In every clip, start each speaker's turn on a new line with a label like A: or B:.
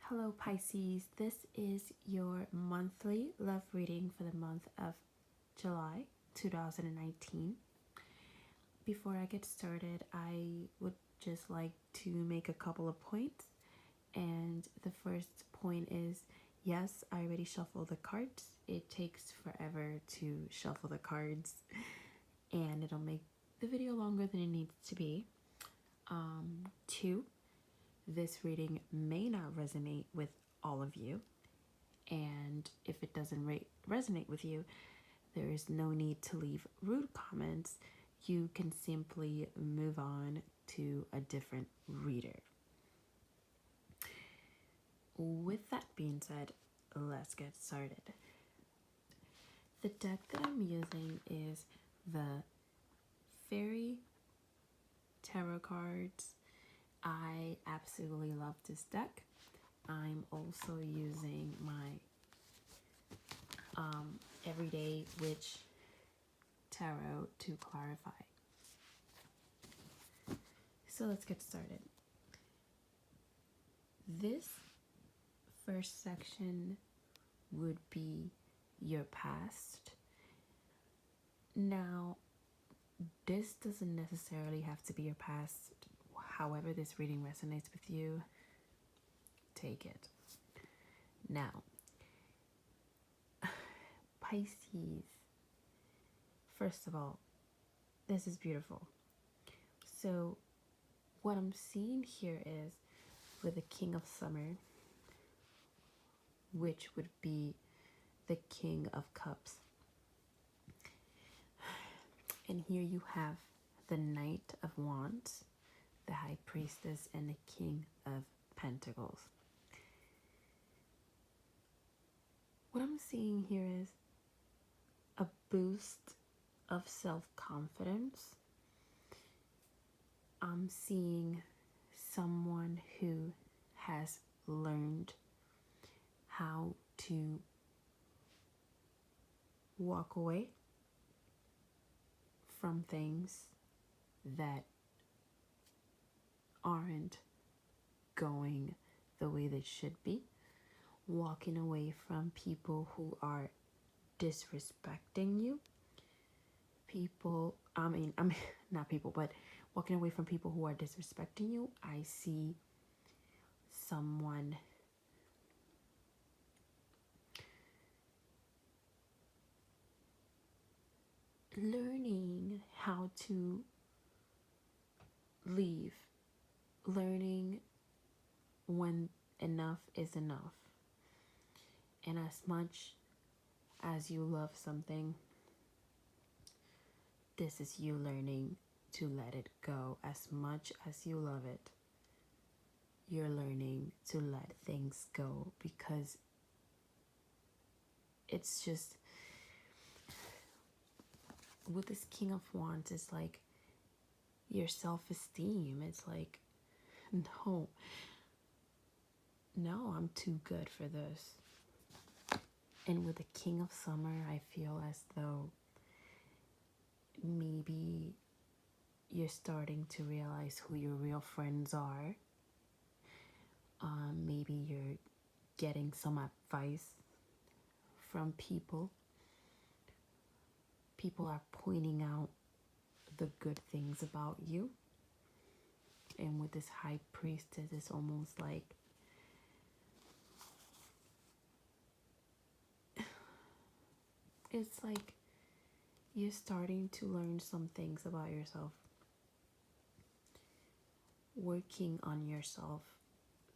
A: Hello Pisces, this is your monthly love reading for the month of July 2019. Before I get started, I would just like to make a couple of points. And the first point is, yes, I already shuffled the cards. It takes forever to shuffle the cards and it'll make the video longer than it needs to be. Two, this reading may not resonate with all of you, and if it doesn't resonate with you, there is no need to leave rude comments. You can simply move on to a different reader. With that being said, let's get started. The deck that I'm using is the Fairy Tarot cards. I absolutely love this deck. I'm also using my Everyday Witch Tarot to clarify. So let's get started. This first section would be your past. Now, this doesn't necessarily have to be your past. However this reading resonates with you, take it. Now, Pisces, first of all, this is beautiful. So what I'm seeing here is with the King of Summer, which would be the King of Cups. And here you have the Knight of Wands, the High Priestess, and the King of Pentacles. What I'm seeing here is a boost of self-confidence. I'm seeing someone who has learned how to walk away from things that aren't going the way they should be, walking away from people who are disrespecting you, not people, but walking away from people who are disrespecting you. I see someone learning how to leave, learning when enough is enough. And as much as you love something, this is you learning to let it go. As much as you love it, you're learning to let things go, because it's just, with this King of Wands, it's like your self-esteem. It's like, no, I'm too good for this. And with the King of Summer, I feel as though maybe you're starting to realize who your real friends are. Maybe you're getting some advice from people. People are pointing out the good things about you. And with this High Priestess, it's almost like you're starting to learn some things about yourself, working on yourself,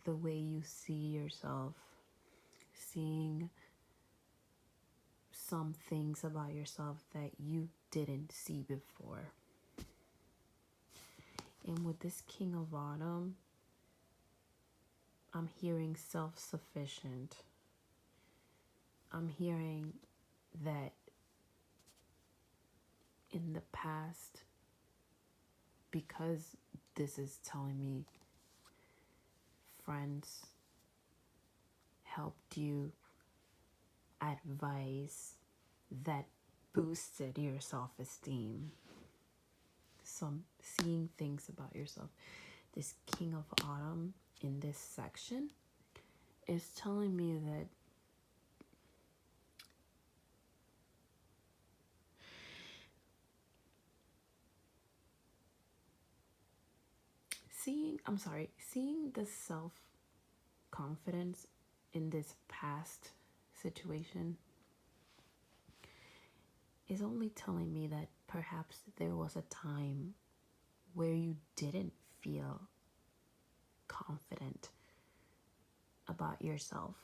A: the way you see yourself, seeing some things about yourself that you didn't see before. And with this King of Autumn, I'm hearing self-sufficient. I'm hearing that in the past, because this is telling me friends helped you, advice that boosted your self-esteem. So I'm seeing things about yourself. This King of Autumn in this section is telling me that seeing the self confidence in this past situation is only telling me that perhaps there was a time where you didn't feel confident about yourself,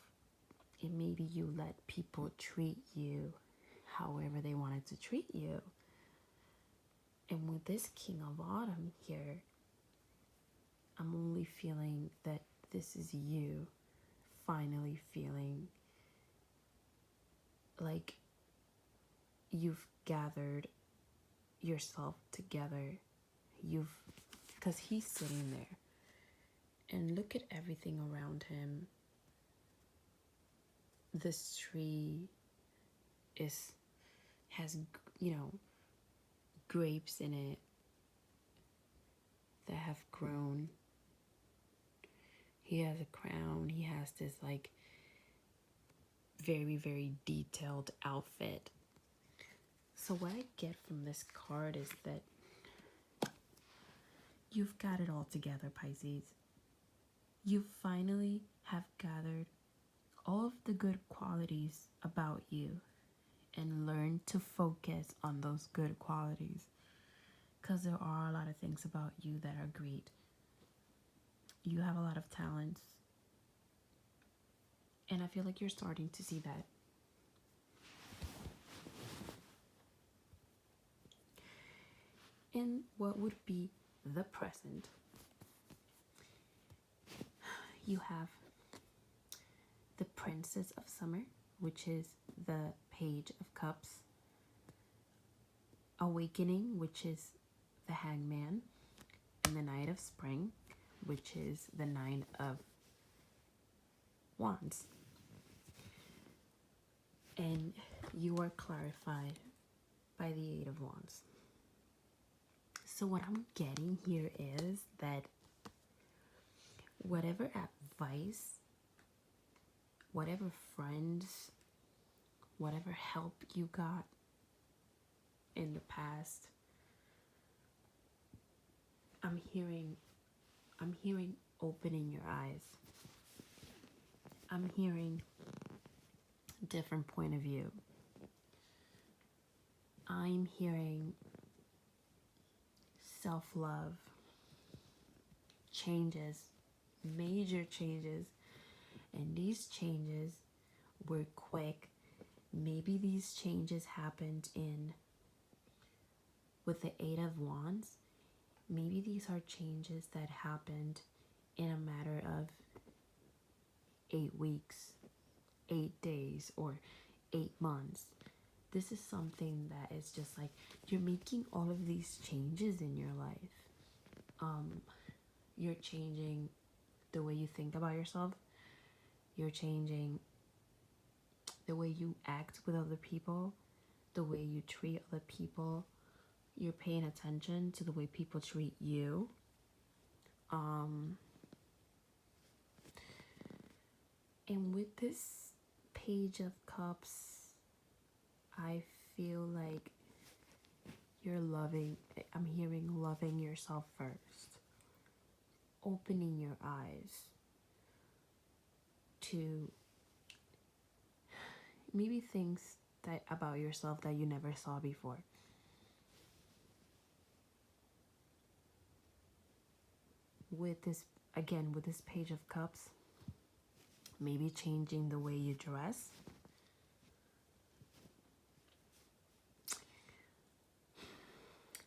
A: and maybe you let people treat you however they wanted to treat you. And with this King of Autumn here, I'm only feeling that this is you finally feeling like you've gathered yourself together. Because he's sitting there and look at everything around him. This tree has grapes in it that have grown. He has a crown. He has this like very, very detailed outfit. So what I get from this card is that you've got it all together, Pisces. You finally have gathered all of the good qualities about you and learned to focus on those good qualities, because there are a lot of things about you that are great. You have a lot of talents, and I feel like you're starting to see that. In what would be the present, you have the Princess of Summer, which is the Page of Cups, Awakening, which is the Hangman, and the Knight of Spring, which is the Nine of Wands. And you are clarified by the Eight of Wands. So what I'm getting here is that whatever advice, whatever friends, whatever help you got in the past, I'm hearing opening your eyes. I'm hearing different point of view. I'm hearing self-love, changes, major changes, and these changes were quick. Maybe these changes happened with the Eight of Wands. Maybe these are changes that happened in a matter of 8 weeks, 8 days, or 8 months. This is something that is just like you're making all of these changes in your life. You're changing the way you think about yourself. You're changing the way you act with other people, the way you treat other people. You're paying attention to the way people treat you. And with this Page of Cups, I feel like I'm hearing loving yourself first. Opening your eyes to maybe things that about yourself that you never saw before. With this Page of Cups, maybe changing the way you dress.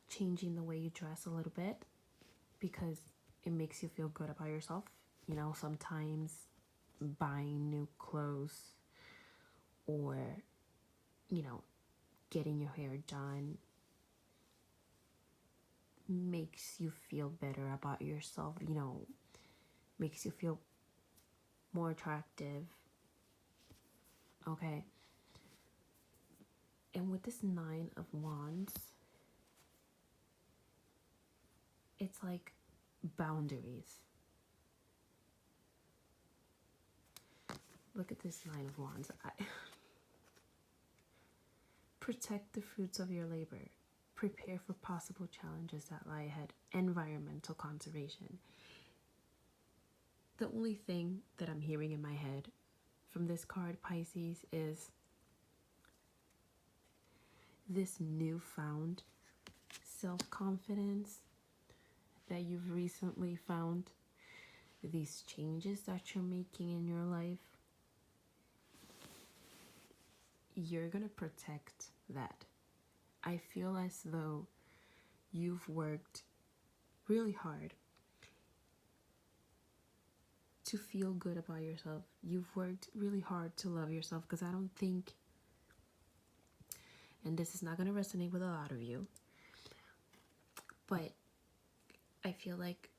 A: Changing the way you dress a little bit because it makes you feel good about yourself. Sometimes buying new clothes or, getting your hair done makes you feel better about yourself, makes you feel more attractive. Okay. And with this Nine of Wands, it's like boundaries. look at this Nine of Wands. Protect the fruits of your labor. Prepare for possible challenges that lie ahead. Environmental conservation. The only thing that I'm hearing in my head from this card, Pisces, is this newfound self-confidence that you've recently found, these changes that you're making in your life. You're gonna protect that. I feel as though you've worked really hard to feel good about yourself. You've worked really hard to love yourself, because I don't think, and this is not going to resonate with a lot of you, but I feel like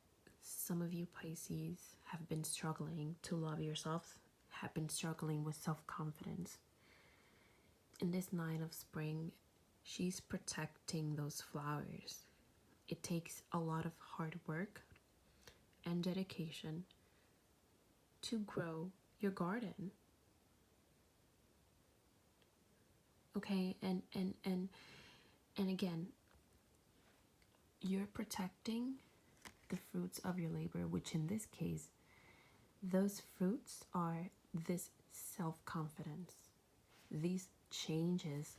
A: some of you Pisces have been struggling to love yourself, have been struggling with self-confidence. In this Nine of Spring, she's protecting those flowers. It takes a lot of hard work and dedication to grow your garden. Okay, and again, you're protecting the fruits of your labor, which in this case, those fruits are this self-confidence, these changes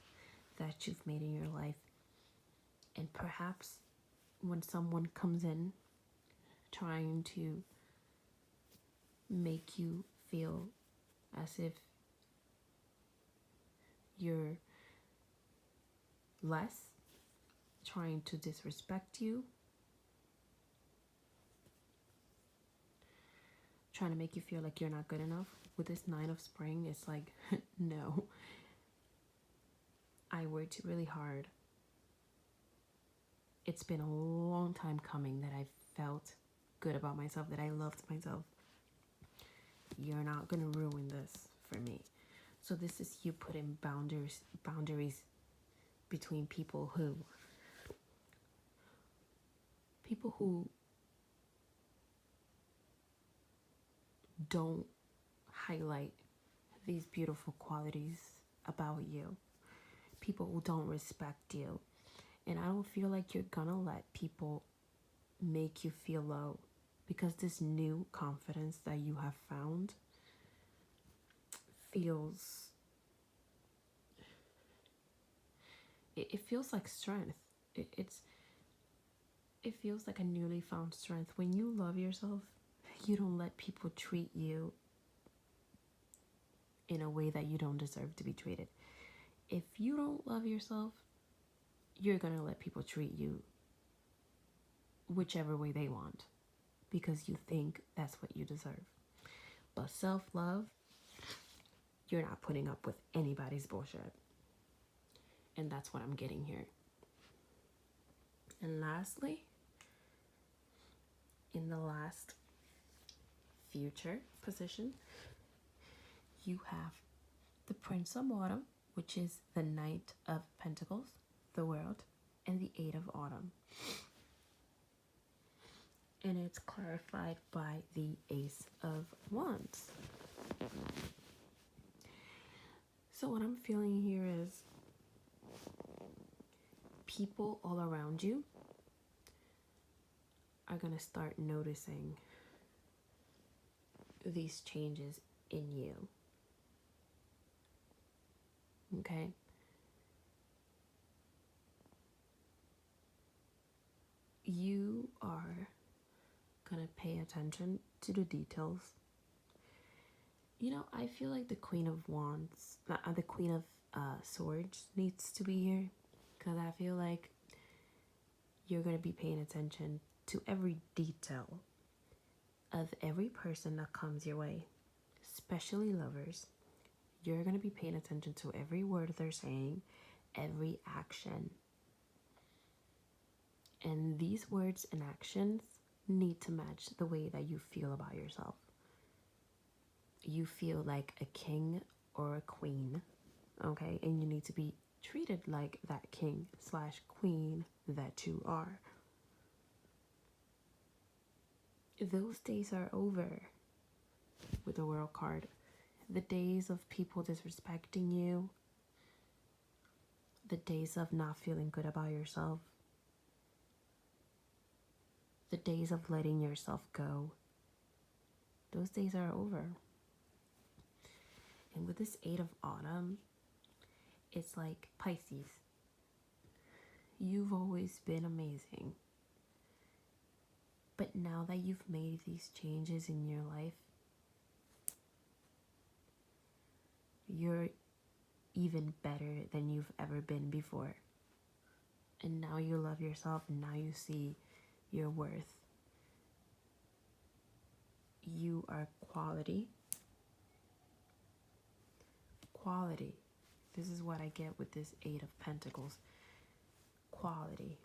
A: that you've made in your life. And perhaps when someone comes in trying to make you feel as if you're less, trying to disrespect you, trying to make you feel like you're not good enough, with this Nine of Spring, it's like, no. I worked really hard. It's been a long time coming that I felt good about myself, that I loved myself. You're not gonna ruin this for me. So this is you putting boundaries between people who don't highlight these beautiful qualities about you, people who don't respect you. And I don't feel like you're gonna let people make you feel low, because this new confidence that you have found feels, it feels like strength. It feels like a newly found strength. When you love yourself, you don't let people treat you in a way that you don't deserve to be treated. If you don't love yourself, you're gonna let people treat you whichever way they want, because you think that's what you deserve. But self-love, you're not putting up with anybody's bullshit. And that's what I'm getting here. And lastly, in the last future position, you have the Prince of Autumn, which is the Knight of Pentacles, the World, and the Eight of Autumn. And it's clarified by the Ace of Wands. So what I'm feeling here is people all around you are going to start noticing these changes in you. Okay? You are going to pay attention to the details. You know, I feel like the Queen of Wands, the Queen of Swords needs to be here, because I feel like you're going to be paying attention to every detail of every person that comes your way, especially lovers. You're going to be paying attention to every word they're saying, every action. And these words and actions need to match the way that you feel about yourself. You feel like a king or a queen, okay? And you need to be treated like that king/queen that you are. Those days are over with the World card. The days of people disrespecting you, the days of not feeling good about yourself, the days of letting yourself go, those days are over. And with this 8 of autumn, it's like Pisces. You've always been amazing. But now that you've made these changes in your life, you're even better than you've ever been before. And now you love yourself, and now you see your worth. You are quality. Quality. This is what I get with this 8 of Pentacles. Quality.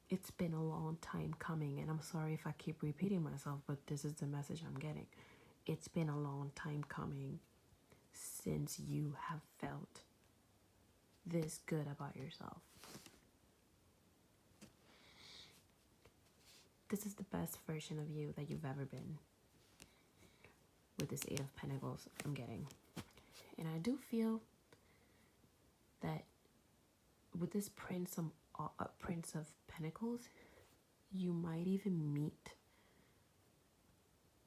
A: It's been a long time coming, and I'm sorry if I keep repeating myself, but this is the message I'm getting. It's been a long time coming since you have felt this good about yourself. This is the best version of you that you've ever been. With this 8 of Pentacles I'm getting. And I do feel that with this Prince of Pentacles, you might even meet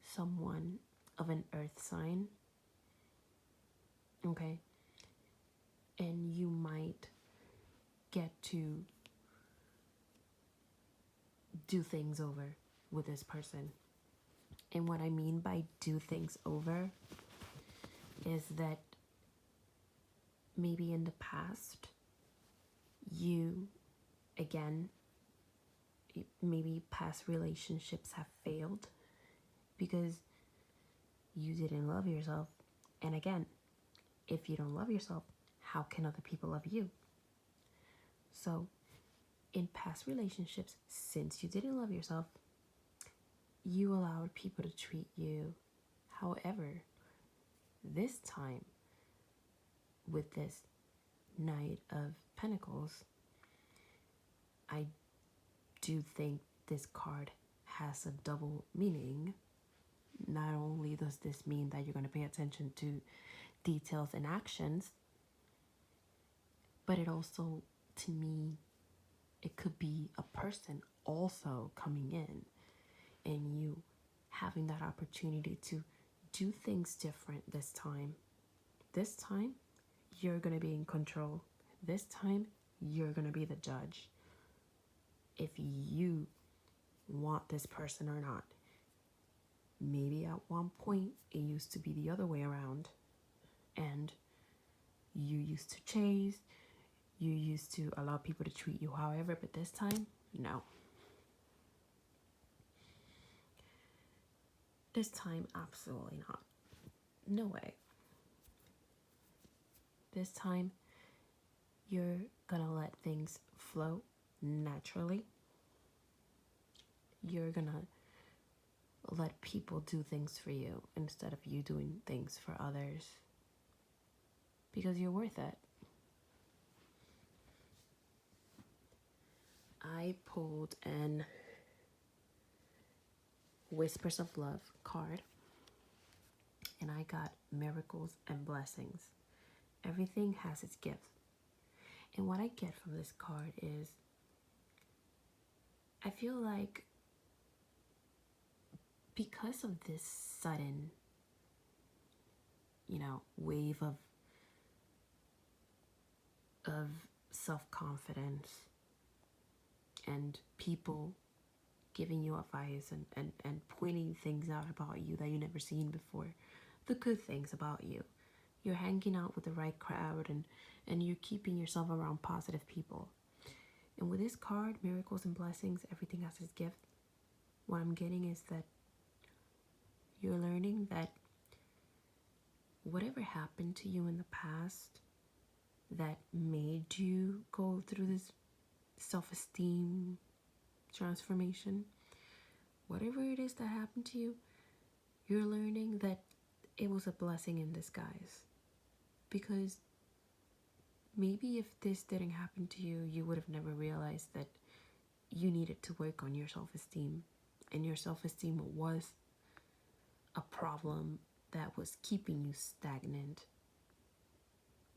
A: someone of an earth sign. Okay? And you might get to do things over with this person. And what I mean by do things over is that maybe in the past, you, again, maybe past relationships have failed because you didn't love yourself. And again, if you don't love yourself, how can other people love you? So, in past relationships, since you didn't love yourself, you allowed people to treat you. However, this time, with this Knight of Pentacles, I do think this card has a double meaning. Not only does this mean that you're going to pay attention to details and actions, but it also, to me, it could be a person also coming in and you having that opportunity to do things different this time. This time, you're going to be in control. This time, you're going to be the judge. If you want this person or not. Maybe at one point, it used to be the other way around. And you used to chase. You used to allow people to treat you however, but this time, no. This time, absolutely not. No way. This time, you're gonna let things flow naturally. You're gonna let people do things for you instead of you doing things for others. Because you're worth it. I pulled an Whispers of Love card, and I got miracles and blessings. Everything has its gift. And what I get from this card is, I feel like because of this sudden, wave of self-confidence and people giving you advice and pointing things out about you that you never seen before, the good things about you. You're hanging out with the right crowd and you're keeping yourself around positive people. And with this card, miracles and blessings, everything has its gift. What I'm getting is that you're learning that whatever happened to you in the past that made you go through this self-esteem transformation, whatever it is that happened to you, you're learning that it was a blessing in disguise. Because maybe if this didn't happen to you, you would have never realized that you needed to work on your self-esteem. And your self-esteem was a problem that was keeping you stagnant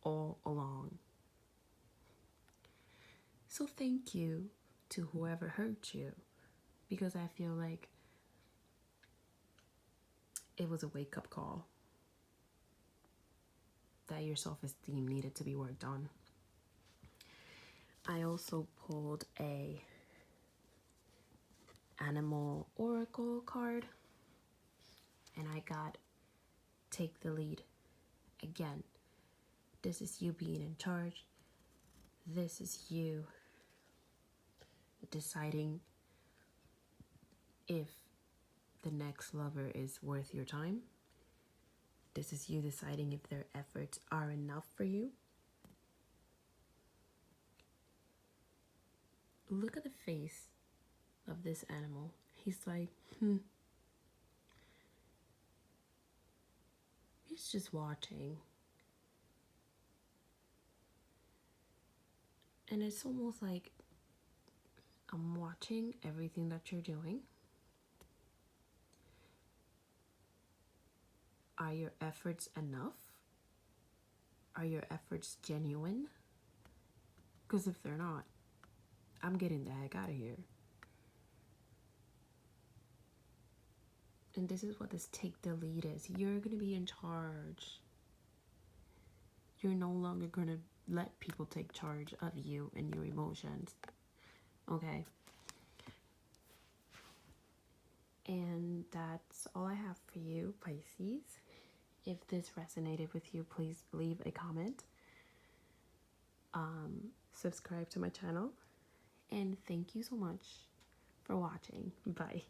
A: all along. So thank you to whoever hurt you, because I feel like it was a wake-up call that your self-esteem needed to be worked on. I also pulled a animal oracle card, and I got take the lead. Again, this is you being in charge. This is you deciding if the next lover is worth your time. This is you deciding if their efforts are enough for you. Look at the face of this animal. He's like, He's just watching. And it's almost like I'm watching everything that you're doing. Are your efforts enough? Are your efforts genuine? Because if they're not, I'm getting the heck out of here. And this is what this take the lead is. You're going to be in charge. You're no longer going to let people take charge of you and your emotions. Okay? And that's all I have for you, Pisces. If this resonated with you, please leave a comment. Subscribe to my channel. And thank you so much for watching. Bye.